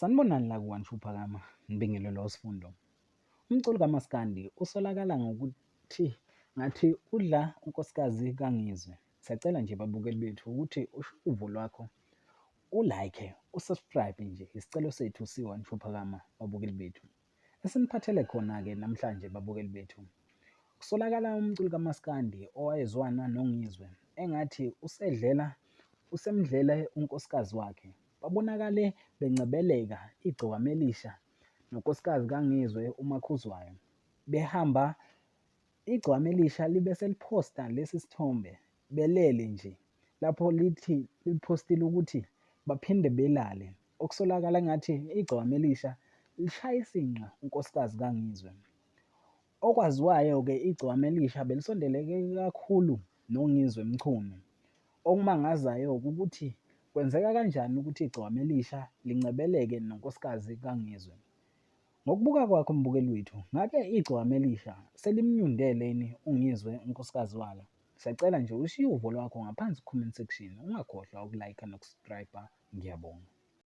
Sanibonani la ku-Igcokama, Nibingelelwa usifundo. Umculi kaMaskandi usolakala ngokuthi ngathi udla unkosikazi kaNgizwe. Siyacela nje babukeli bethu ukuthi uvo lwakho u-like, u-subscribe nje. Isicelo sethu siwa-Igcokama babukeli bethu. Esiniphathele khona-ke namhlanje babukeli bethu. Kusolakala umculi kaMaskandi owayezwana noNgizwe engathi usemdlele unkosikazi wakhe. Babonakale bencebeleka Igcokama Elisha nonkosikazi kaNgizwe umakhuzwayo. Behamba Igcokama Elisha libe seliphosta lesi sithombe belele nje. Lapho liphostile ukuthi baphinde belale. Okusolakala ngathi Igcokama Elisha lishaya isinqa unkosikazi kaNgizwe. Okwaziwayo-ke Igcokama Elisha belisondeleke kakhulu noNgizwe Mchunu. Okumangazayo-ke ukuthi kwenzeka kanjani ukuthi Igcokama Elisha lincebeleke nonkosikazi kaNgizwe. Ngokubuka kwakho mbukeli wethu, ngabe Igcokama Elisha selimnyundele yini uNgizwe unkosikazi walo? Siyacela nje ushiye uvo lwakho ngaphansi comment section. Ungakhohlwa ukulike nokusubscribe. Ngiyabonga.